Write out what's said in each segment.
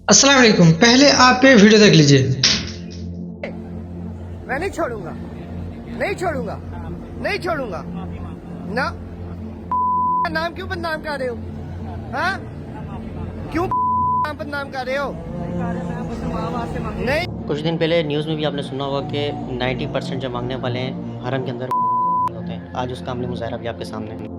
अस्सलाम वालेकुम। पहले आप ये वीडियो देख लीजिए। मैं नहीं छोड़ूंगा, नहीं छोड़ूंगा, नहीं छोड़ूंगा ना। नाम क्यों बदनाम कर रहे हो? हाँ, क्यों नाम बदनाम कर रहे हो? नहीं। कुछ दिन पहले न्यूज़ में भी आपने सुना होगा कि 90% जो मांगने वाले हैं हरम के अंदर होते हैं। आज उसका अमली मुजाहरा भी आपके सामने है।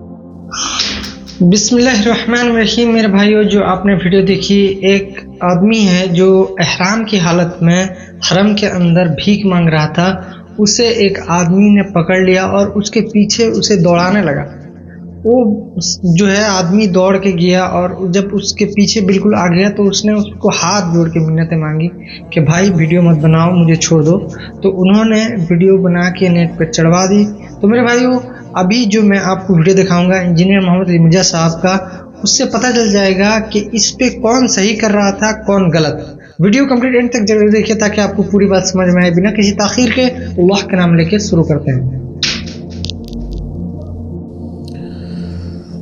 बिस्मिल्लाहिर्रहमानिर्रहीम। मेरे भाइयों, जो आपने वीडियो देखी, एक आदमी है जो एहराम की हालत में हरम के अंदर भीख मांग रहा था। उसे एक आदमी ने पकड़ लिया और उसके पीछे उसे दौड़ाने लगा। वो जो है आदमी दौड़ के गया और जब उसके पीछे बिल्कुल आ गया तो उसने उसको हाथ जोड़ के मिन्नतें मांगी कि भाई वीडियो मत बनाओ, मुझे छोड़ दो। तो उन्होंने वीडियो बना के नेट पर चढ़वा दी। तो मेरे भाइयों, अभी जो मैं आपको वीडियो दिखाऊंगा इंजीनियर मोहम्मद अली मिर्जा साहब का, उससे पता चल जाएगा कि इस पे कौन सही कर रहा था, कौन गलत। वीडियो कंप्लीट एंड तक जरूर देखिए ताकि आपको पूरी बात समझ में आए। बिना किसी ताखीर के अल्लाह के नाम लेके शुरू करते हैं।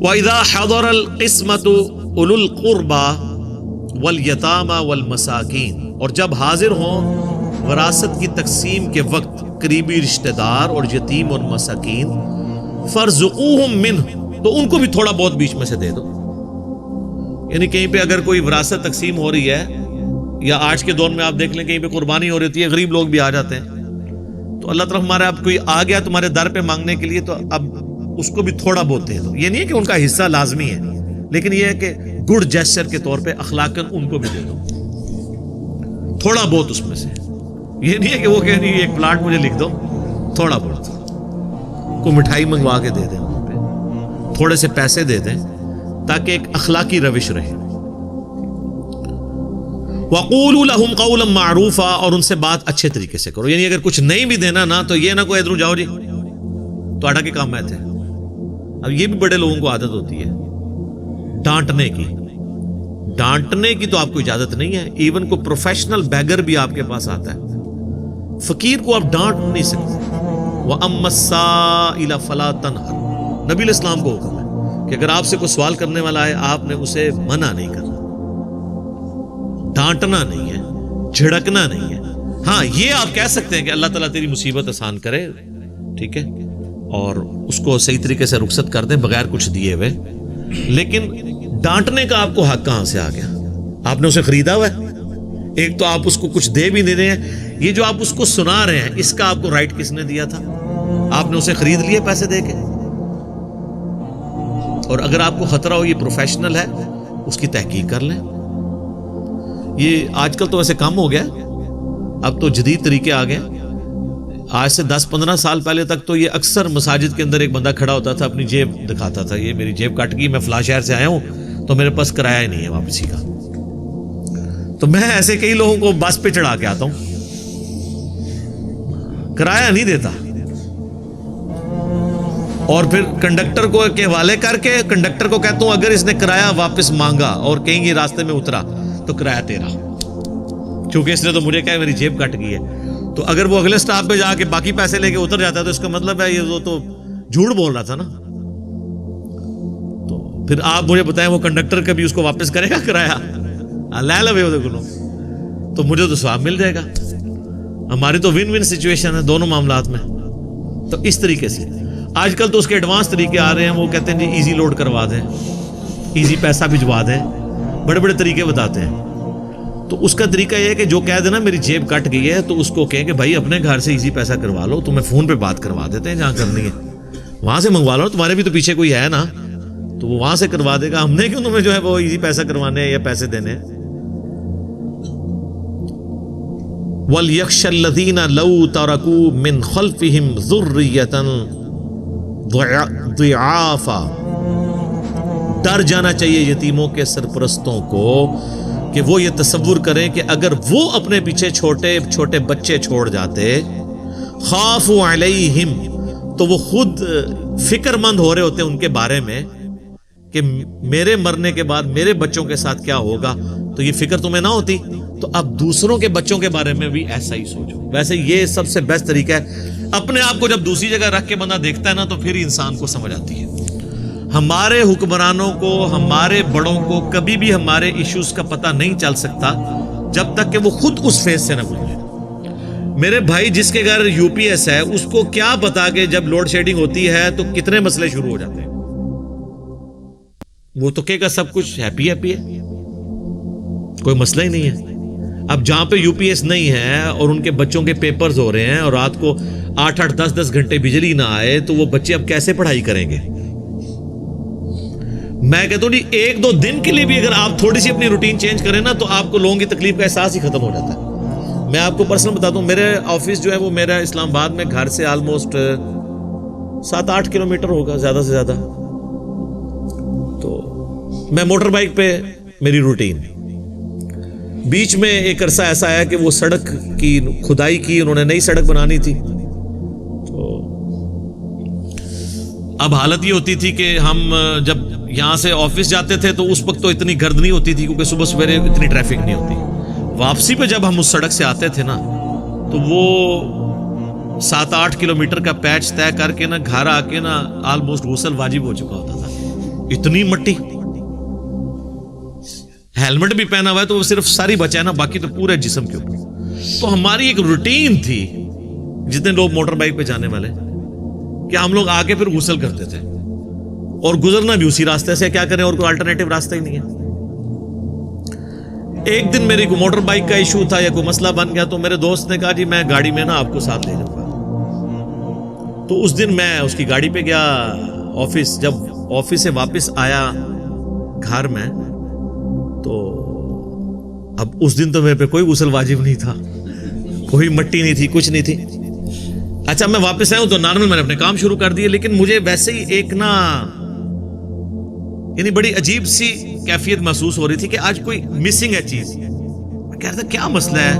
वइज़ा हज़रल क़िस्मतु उलुल क़ुरबा वल यतामा वल मसाकीन, और जब हाजिर हों वरासत की तकसीम के वक्त करीबी रिश्तेदार और यतीम और मसाकीन, फर्ज़ुक़ूहुम मिन्ह, तो उनको भी थोड़ा बहुत बीच में से दे दो। यानी कहीं पे अगर कोई वरासत तकसीम हो रही है, या आज के दौर में आप देख लें कहीं पे कुर्बानी हो रही है, गरीब लोग भी आ जाते हैं, तो अल्लाह तरफ हमारे अब कोई आ गया तुम्हारे दर पे मांगने के लिए, तो अब उसको भी थोड़ा बहुत दे दो। ये नहीं है कि उनका हिस्सा लाजमी है, लेकिन ये है कि गुड जेस्चर के तौर पे अखलाकन उनको भी दे दो थोड़ा बहुत उसमें से। ये नहीं है कि वो कह रही एक प्लाट मुझे लिख दो, थोड़ा बहुत को मिठाई मंगवा के दे दें, वहां पे थोड़े से पैसे दे दें ताकि एक अखलाकी रविश रहे। वक़ूलू लहुम क़ौलन मारूफा, और उनसे बात अच्छे तरीके से करो। यानी अगर कुछ नहीं भी देना ना, तो ये ना कोई इधर जाओ जी तो आटा के काम में थे। अब ये भी बड़े लोगों को आदत होती है डांटने की। डांटने की तो आपको इजाजत नहीं है। इवन को प्रोफेशनल बैगर भी आपके पास आता है, फकीर को आप डांट नहीं सकते। व अम्मस्साइला फला तनहर, नबी इस्लाम को हुक्म है कि अगर आपसे कोई सवाल करने वाला है, आपने उसे मना नहीं करना, डांटना नहीं है, झिड़कना नहीं है। हाँ, ये आप कह सकते हैं कि अल्लाह ताला तेरी मुसीबत आसान करे, ठीक है, और उसको सही तरीके से रुखसत कर दें बगैर कुछ दिए हुए। लेकिन डांटने का आपको हक कहां से आ गया? आपने उसे खरीदा हुआ है। एक तो आप उसको कुछ दे भी नहीं रहे हैं, ये जो आप उसको सुना रहे हैं, इसका आपको राइट किसने दिया था? आपने उसे खरीद लिया पैसे दे के। और अगर आपको खतरा हो ये प्रोफेशनल है, उसकी तहकीक कर लें। ये आजकल तो वैसे कम हो गया, अब तो जदीद तरीके आ गए। आज से 10-15 साल पहले तक तो ये अक्सर मसाजिद के अंदर एक बंदा खड़ा होता था, अपनी जेब दिखाता था, ये मेरी जेब कट गई, मैं फला शहर से आया हूं तो मेरे पास किराया ही नहीं है वापसी का। तो मैं ऐसे कई लोगों को बस पे चढ़ा के आता हूं, किराया नहीं देता, और फिर कंडक्टर को के हवाले करके कंडक्टर को कहता हूं अगर इसने किराया वापस मांगा और कहीं रास्ते में उतरा तो किराया तेरा, क्योंकि इसने तो मुझे कहा मेरी जेब कट गई है। तो अगर वो अगले स्टॉप पे जाके बाकी पैसे लेके उतर जाता है तो इसका मतलब है ये तो झूठ बोल रहा था ना। तो फिर आप मुझे बताएं वो कंडक्टर कभी उसको वापस करेगा किराया? ले लवे तो मुझे तो स्वाब मिल जाएगा। हमारी तो विन विन सिचुएशन है दोनों मामलात में। तो इस तरीके से आजकल तो उसके एडवांस तरीके आ रहे हैं। वो कहते हैं जी इजी लोड करवा दें, इजी पैसा भिजवा दें, बड़े बड़े तरीके बताते हैं। तो उसका तरीका यह है कि जो कह देना मेरी जेब कट गई है, तो उसको कहें कि भाई अपने घर से इजी पैसा करवा लो, तुम्हें फोन पे बात करवा देते हैं, जहां करनी है वहां से मंगवा लो, तुम्हारे भी तो पीछे कोई है ना, तो वो वहां से करवा देगा। हमने क्यों तुम्हें जो है वो इजी पैसा करवाने या पैसे देने। वल यख्शल्लज़ीना लौ तरकू मिन खल्फिहिम ज़ुर्रियतन ज़िआफ़ा, डर जाना चाहिए यतीमों के सरपरस्तों को कि वो ये तसव्वुर करें कि अगर वो अपने पीछे छोटे छोटे बच्चे छोड़ जाते, खाफू अलैहिम, तो वो खुद फिक्रमंद हो रहे होते उनके बारे में कि मेरे मरने के बाद मेरे बच्चों के साथ क्या होगा। तो ये फिक्र तुम्हें ना होती, तो अब दूसरों के बच्चों के बारे में भी ऐसा ही सोचो। वैसे ये सबसे बेस्ट तरीका है। अपने आप को जब दूसरी जगह रख के बंदा देखता है ना, तो फिर इंसान को समझ आती है। ہمارے حکمرانوں کو, ہمارے بڑوں کو کبھی بھی ہمارے ایشوز کا پتہ نہیں چل سکتا جب تک کہ وہ خود اس فیز سے نہ گزرے. میرے بھائی جس کے گھر یو پی ایس ہے اس کو کیا پتا کہ جب لوڈ شیڈنگ ہوتی ہے تو کتنے مسئلے شروع ہو جاتے ہیں. وہ تو کہے گا سب کچھ ہیپی ہیپی ہے, کوئی مسئلہ ہی نہیں ہے. اب جہاں پہ یو پی ایس نہیں ہے اور ان کے بچوں کے پیپرز ہو رہے ہیں اور رات کو 8-8 10-10 گھنٹے بجلی نہ آئے تو وہ بچے اب کیسے پڑھائی کریں گے. میں کہتا ہوں جی 1-2 دن کے لیے بھی اگر آپ تھوڑی سی اپنی روٹین چینج کریں نا تو آپ کو لوگوں کی تکلیف کا احساس ہی ختم ہو جاتا ہے. میں آپ کو پرسنل بتاتا ہوں, میرے آفس جو ہے وہ میرا اسلام آباد میں گھر سے آلموسٹ 7-8 کلومیٹر ہوگا زیادہ سے زیادہ. تو میں موٹر بائک پہ میری روٹین. بیچ میں ایک عرصہ ایسا آیا کہ وہ سڑک کی کھدائی کی, انہوں نے نئی سڑک بنانی تھی. تو اب حالت یہ ہوتی تھی کہ ہم جب یہاں سے آفس جاتے تھے تو اس وقت تو اتنی گرد نہیں ہوتی تھی کیونکہ صبح سویرے اتنی ٹریفک نہیں ہوتی. واپسی پہ جب ہم اس سڑک سے آتے تھے نا تو وہ 7-8 کلومیٹر کا پیچ طے کر کے نا گھر آ کے نا آلموسٹ غسل واجب ہو چکا ہوتا تھا. اتنی مٹی, ہیلمٹ بھی پہنا ہوا ہے تو وہ صرف ساری بچا ہے نا, باقی تو پورے جسم کے اوپر. تو ہماری ایک روٹین تھی جتنے لوگ موٹر بائک پہ جانے والے کہ ہم لوگ آگے پھر غسل کرتے تھے اور گزرنا بھی اسی راستے سے. کیا کریں, اور کوئی الٹرنیٹو راستہ ہی نہیں ہے. ایک دن میری کوئی موٹر بائک کا ایشو تھا یا کوئی مسئلہ بن گیا تو میرے دوست نے کہا جی میں گاڑی میں نا آپ کو ساتھ لے جاؤں گا. تو اس دن میں اس کی گاڑی پہ گیا آفس. جب آفس سے واپس آیا گھر میں تو اب اس دن تو میرے پہ کوئی غسل واجب نہیں تھا, کوئی مٹی نہیں تھی, کچھ نہیں تھی. اچھا میں واپس آیا ہوں تو نارمل میں نے اپنے کام شروع کر دیے, لیکن مجھے ویسے ہی ایک نا یعنی بڑی عجیب سی کیفیت محسوس ہو رہی تھی کہ آج کوئی مسنگ ہے چیز. میں کہہ رہا تھا کیا مسئلہ ہے.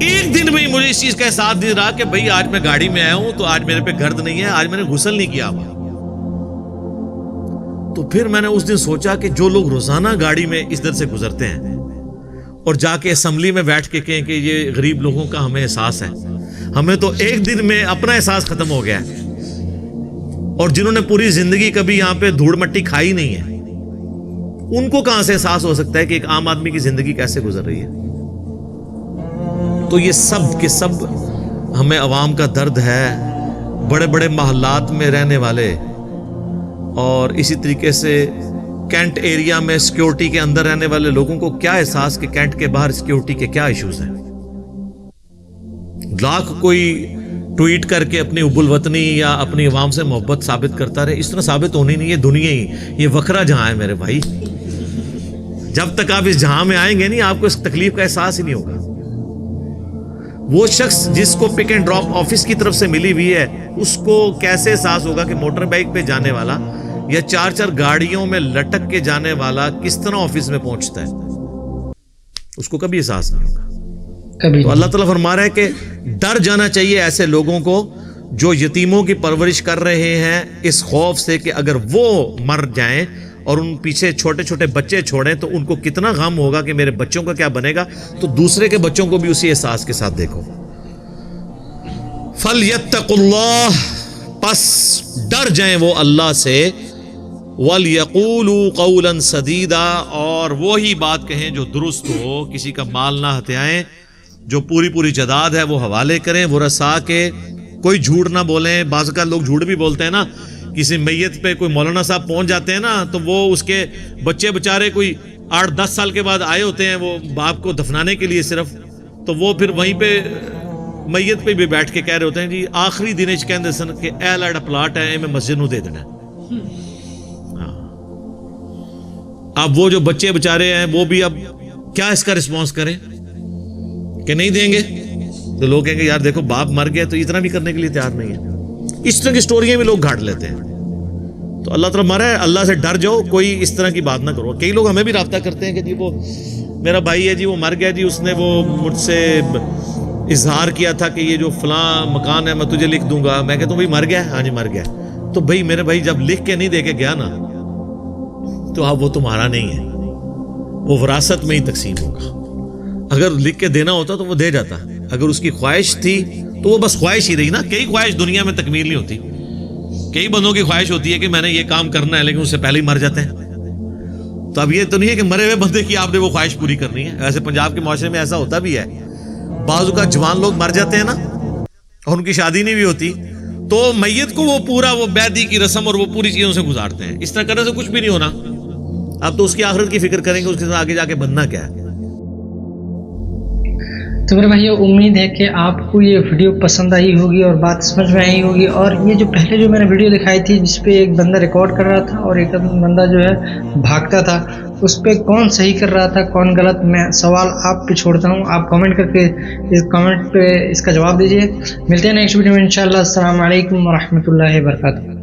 ایک دن میں مجھے اس چیز کا احساس نہیں رہا کہ بھئی آج میں گاڑی میں آیا ہوں تو آج میرے پہ گرد نہیں ہے, آج میں نے غسل نہیں کیا ہوا. تو پھر میں نے اس دن سوچا کہ جو لوگ روزانہ گاڑی میں اس در سے گزرتے ہیں اور جا کے اسمبلی میں بیٹھ کے کہیں کہ یہ غریب لوگوں کا ہمیں احساس ہے, ہمیں تو ایک دن میں اپنا احساس ختم ہو گیا ہے. اور جنہوں نے پوری زندگی کبھی یہاں پہ دھوڑ مٹی کھائی نہیں ہے ان کو کہاں سے احساس ہو سکتا ہے کہ ایک عام آدمی کی زندگی کیسے گزر رہی ہے. تو یہ سب کے سب ہمیں عوام کا درد ہے, بڑے بڑے محلات میں رہنے والے اور اسی طریقے سے کینٹ ایریا میں سیکیورٹی کے اندر رہنے والے لوگوں کو کیا احساس کہ کینٹ کے باہر سیکیورٹی کے کیا ایشوز ہیں. لاکھ کوئی ٹویٹ کر کے اپنی حب الوطنی یا اپنی عوام سے محبت ثابت کرتا رہے, اس طرح ثابت ہونی نہیں ہے. دنیا ہی یہ وکھرا جہاں ہے میرے بھائی. جب تک آپ اس جہاں میں آئیں گے نہیں آپ کو اس تکلیف کا احساس ہی نہیں ہوگا. وہ شخص جس کو پک اینڈ ڈراپ آفس کی طرف سے ملی ہوئی ہے اس کو کیسے احساس ہوگا کہ موٹر بائک پہ جانے والا یا 4-4 گاڑیوں میں لٹک کے جانے والا کس طرح آفس میں پہنچتا ہے, اس کو کبھی احساس نہیں ہوگا. تو اللہ تعالیٰ فرما رہا ہے کہ ڈر جانا چاہیے ایسے لوگوں کو جو یتیموں کی پرورش کر رہے ہیں اس خوف سے کہ اگر وہ مر جائیں اور ان پیچھے چھوٹے چھوٹے بچے چھوڑیں تو ان کو کتنا غم ہوگا کہ میرے بچوں کا کیا بنے گا. تو دوسرے کے بچوں کو بھی اسی احساس کے ساتھ دیکھو. فَلْيَتَّقُوا اللَّهَ, پس ڈر جائیں وہ اللہ سے. وَلْيَقُولُوا قَوْلًا سَدِيدًا, اور وہی بات کہیں جو درست ہو. کسی کا مال نہ ہتھیائیں, جو پوری جائیداد ہے وہ حوالے کریں ورثاء کے. کوئی جھوٹ نہ بولیں. بعض کا لوگ جھوٹ بھی بولتے ہیں نا, کسی میت پہ کوئی مولانا صاحب پہنچ جاتے ہیں نا تو وہ اس کے بچے بچارے کوئی 8-10 سال کے بعد آئے ہوتے ہیں وہ باپ کو دفنانے کے لیے صرف, تو وہ پھر وہیں پہ میت پہ بھی بیٹھ کے کہہ رہے ہوتے ہیں جی آخری دن کہندے سن کہ اے لاڑا پلاٹ ہے میں مسجد نو دے دینا. اب وہ جو بچے بچارے ہیں وہ بھی اب کیا اس کا رسپانس کریں کہ نہیں دیں گے, تو لوگ کہیں گے یار دیکھو باپ مر گئے تو اتنا بھی کرنے کے لیے تیار نہیں ہے. اس طرح کی سٹوریاں بھی لوگ گھاٹ لیتے ہیں. تو اللہ تعالیٰ مرا ہے, اللہ سے ڈر جاؤ, کوئی اس طرح کی بات نہ کرو. کئی لوگ ہمیں بھی رابطہ کرتے ہیں کہ جی وہ میرا بھائی ہے جی وہ مر گیا جی, اس نے وہ مجھ سے اظہار کیا تھا کہ یہ جو فلاں مکان ہے میں تجھے لکھ دوں گا. میں کہتا ہوں بھائی مر گیا, ہاں جی مر گیا. تو بھائی میرے بھائی جب لکھ کے نہیں دے کے گیا نا تو اب وہ تمہارا نہیں ہے, وہ وراثت میں ہی تقسیم ہوگا. اگر لکھ کے دینا ہوتا تو وہ دے جاتا. اگر اس کی خواہش تھی تو وہ بس خواہش ہی رہی نا. کئی خواہش دنیا میں تکمیل نہیں ہوتی कई बंदों की ख्वाहिश होती है कि मैंने ये काम करना है, लेकिन उससे पहले ही मर जाते हैं। तो अब ये तो नहीं है कि मरे हुए बंदे की आपने वो ख्वाहिश पूरी करनी है। वैसे पंजाब के माशरे में ऐसा होता भी है, बाजू का जवान लोग मर जाते हैं ना और उनकी शादी नहीं भी होती, तो मैयत को वो पूरा वो बैदी की रस्म और वो पूरी चीजों से गुजारते हैं। इस तरह करने से कुछ भी नहीं होना। अब तो उसकी आखिरत की फिक्र करेंगे, उसके साथ आगे जाके बनना क्या है। तो मेरे भाइयों, उम्मीद है कि आपको ये वीडियो पसंद आई होगी और बात समझ में आई होगी। और ये जो पहले जो मैंने वीडियो दिखाई थी जिसपे एक बंदा रिकॉर्ड कर रहा था और एक बंदा जो है भागता था, उस पर कौन सही कर रहा था कौन गलत, मैं सवाल आप पे छोड़ता हूँ। आप कमेंट करके इस कमेंट पे इसका जवाब दीजिए। मिलते हैं नेक्स्ट वीडियो में इंशाल्लाह। अस्सलाम वालेकुम व रहमतुल्लाहि व बरकातुहू।